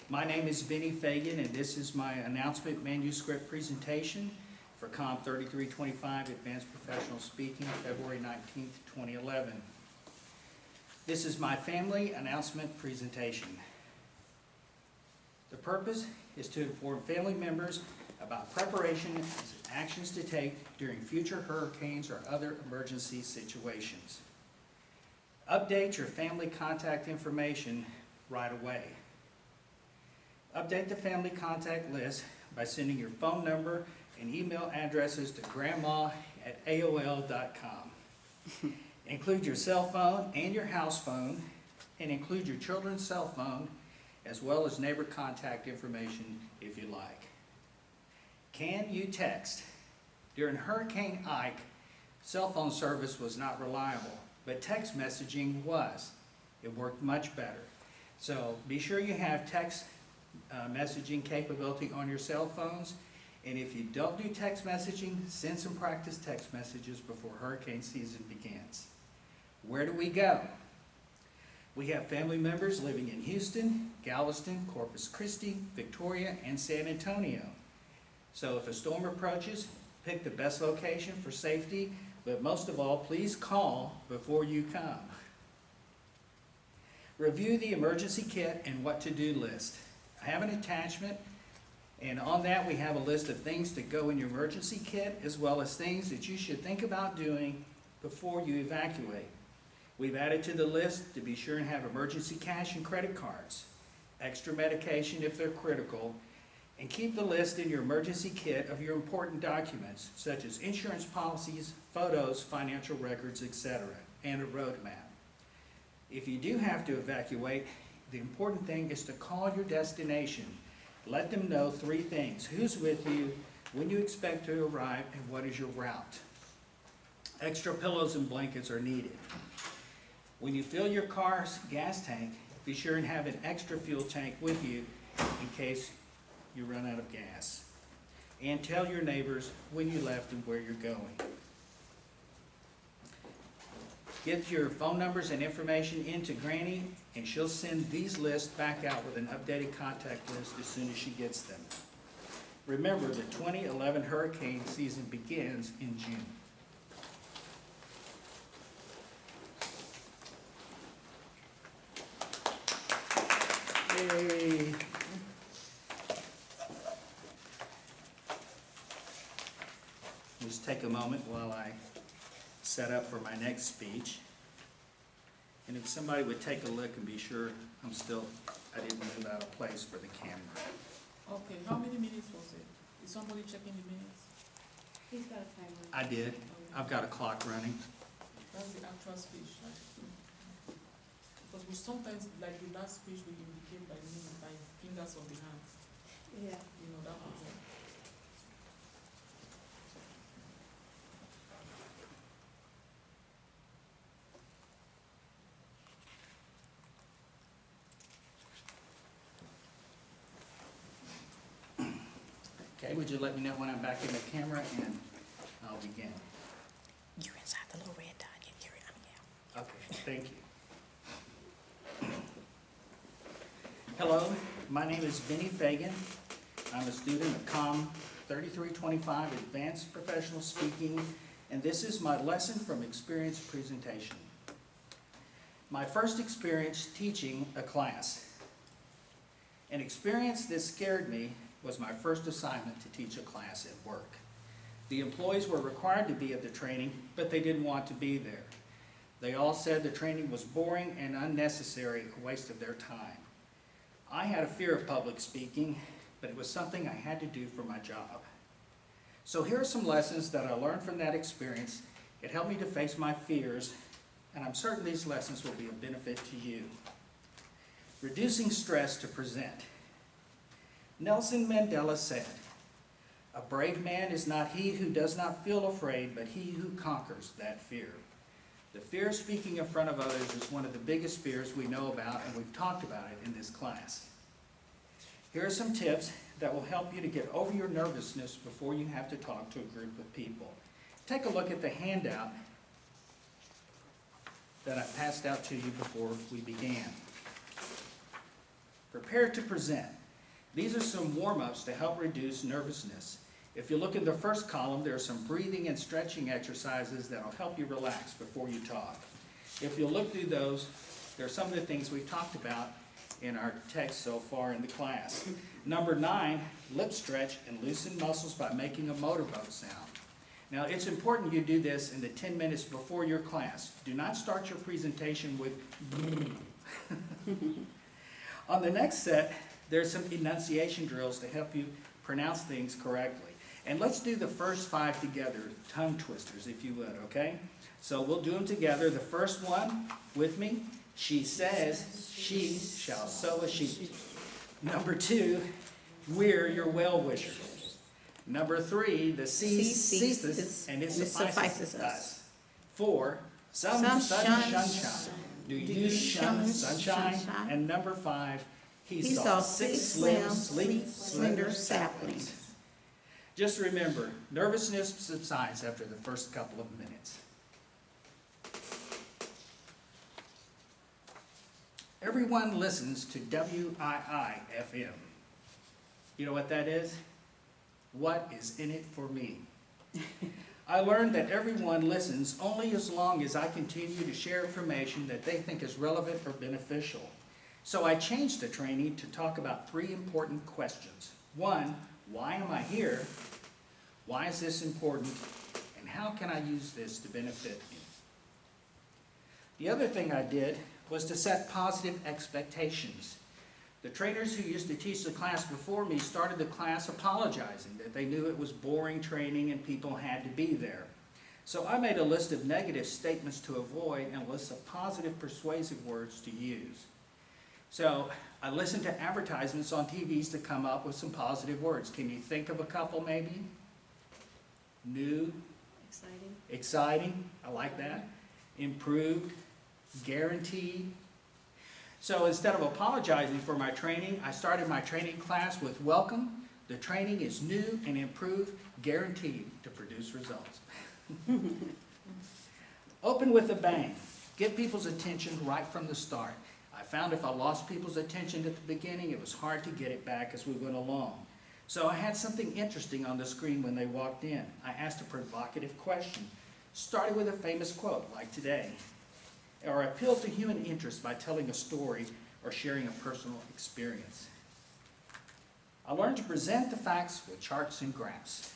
My name is BFagan, and this is my announcement manuscript presentation for COM 3325 Advanced Professional Speaking, February 19th, 2011. This is my family announcement presentation. The purpose is to inform family members about preparation and actions to take during future hurricanes or other emergency situations. Update your family contact information right away. Update the family contact list by sending your phone number and email addresses to grandma@aol.com. Include your cell phone and your house phone, and include your children's cell phone, as well as neighbor contact information if you like. Can you text? During Hurricane Ike, cell phone service was not reliable, but text messaging was. It worked much better. So be sure you have text messaging capability on your cell phones, and if you don't do text messaging, send some practice text messages before hurricane season begins. Where do we go? We have family members living in Houston, Galveston, Corpus Christi, Victoria, and San Antonio. So if a storm approaches, pick the best location for safety, but most of all, please call before you come. Review the emergency kit and what to do list. I have an attachment, and on that we have a list of things to go in your emergency kit, as well as things that you should think about doing before you evacuate. We've added to the list to be sure and have emergency cash and credit cards, extra medication if they're critical, and keep the list in your emergency kit of your important documents, such as insurance policies, photos, financial records, etc., and a road map. If you do have to evacuate, the important thing is to call your destination. Let them know 3 things: who's with you, when you expect to arrive, and what is your route. Extra pillows and blankets are needed. When you fill your car's gas tank, be sure and have an extra fuel tank with you in case you run out of gas. And tell your neighbors when you left and where you're going. Get your phone numbers and information into Granny, and she'll send these lists back out with an updated contact list as soon as she gets them. Remember, the 2011 hurricane season begins in June. Yay! Just take a moment while I set up for my next speech. And if somebody would take a look and be sure I didn't move out of place for the camera. Okay, how many minutes was it? Is somebody checking the minutes? He's got a timer. I did. I've got a clock running. That's the actual speech, right? Because we sometimes, like the last speech, we indicate by fingers of the hands. Yeah. You know, that was it. Okay, would you let me know when I'm back in the camera, and I'll begin. You're inside the little red dot. Yeah. Okay, thank you. Hello, my name is BFagan. I'm a student of COM 3325 Advanced Professional Speaking, and this is my lesson from experience presentation. My first experience teaching a class. An experience that scared me was my first assignment to teach a class at work. The employees were required to be at the training, but they didn't want to be there. They all said the training was boring and unnecessary, a waste of their time. I had a fear of public speaking, but it was something I had to do for my job. So here are some lessons that I learned from that experience. It helped me to face my fears, and I'm certain these lessons will be of benefit to you. Reducing stress to present. Nelson Mandela said, "A brave man is not he who does not feel afraid, but he who conquers that fear." The fear of speaking in front of others is one of the biggest fears we know about, and we've talked about it in this class. Here are some tips that will help you to get over your nervousness before you have to talk to a group of people. Take a look at the handout that I passed out to you before we began. Prepare to present. These are some warm-ups to help reduce nervousness. If you look in the first column, there are some breathing and stretching exercises that will help you relax before you talk. If you look through those, there are some of the things we've talked about in our text so far in the class. Number 9, lip stretch and loosen muscles by making a motorboat sound. Now, it's important you do this in the 10 minutes before your class. Do not start your presentation with On the next set, there's some enunciation drills to help you pronounce things correctly. And let's do the first 5 together, tongue twisters, if you would, okay? So we'll do them together. The first one, with me, she says, she shall sow a sheep. Number 2, we're your well-wishers. Number 3, the sea ceases and it suffices us. 4, some sunshine. Do you shun sunshine? And number 5, he saw 6 slim, sleek, slender saplings. Just remember, nervousness subsides after the first couple of minutes. Everyone listens to WII-FM. You know what that is? What is in it for me? I learned that everyone listens only as long as I continue to share information that they think is relevant or beneficial. So I changed the training to talk about 3 important questions. 1, why am I here? Why is this important? And how can I use this to benefit me? The other thing I did was to set positive expectations. The trainers who used to teach the class before me started the class apologizing that they knew it was boring training and people had to be there. So I made a list of negative statements to avoid and a list of positive persuasive words to use. So I listened to advertisements on TVs to come up with some positive words. Can you think of a couple maybe? New. Exciting. I like that. Improved. Guaranteed. So instead of apologizing for my training, I started my training class with welcome. The training is new and improved, guaranteed to produce results. Open with a bang. Get people's attention right from the start. I found if I lost people's attention at the beginning, it was hard to get it back as we went along. So I had something interesting on the screen when they walked in. I asked a provocative question, started with a famous quote, like today, or appealed to human interest by telling a story or sharing a personal experience. I learned to present the facts with charts and graphs.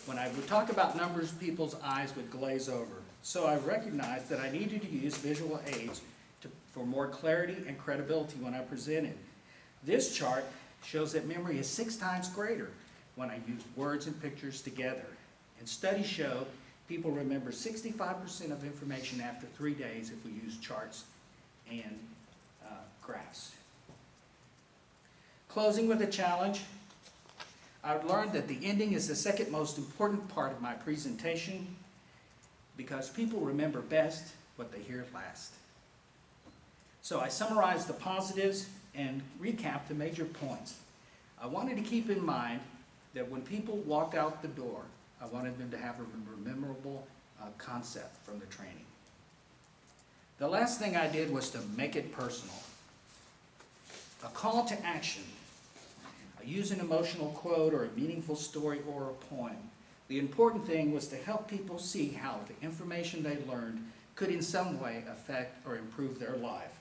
When I would talk about numbers, people's eyes would glaze over. So I recognized that I needed to use visual aids for more clarity and credibility when I presented. This chart shows that memory is 6 times greater when I use words and pictures together. And studies show people remember 65% of information after 3 days if we use charts and graphs. Closing with a challenge. I've learned that the ending is the second most important part of my presentation because people remember best what they hear last. So I summarized the positives and recapped the major points. I wanted to keep in mind that when people walked out the door, I wanted them to have a memorable concept from the training. The last thing I did was to make it personal. A call to action. I use an emotional quote or a meaningful story or a poem. The important thing was to help people see how the information they learned could in some way affect or improve their life.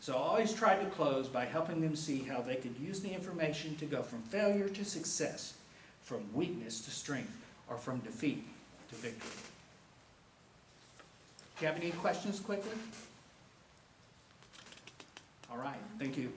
So I always tried to close by helping them see how they could use the information to go from failure to success, from weakness to strength, or from defeat to victory. Do you have any questions quickly? All right, thank you.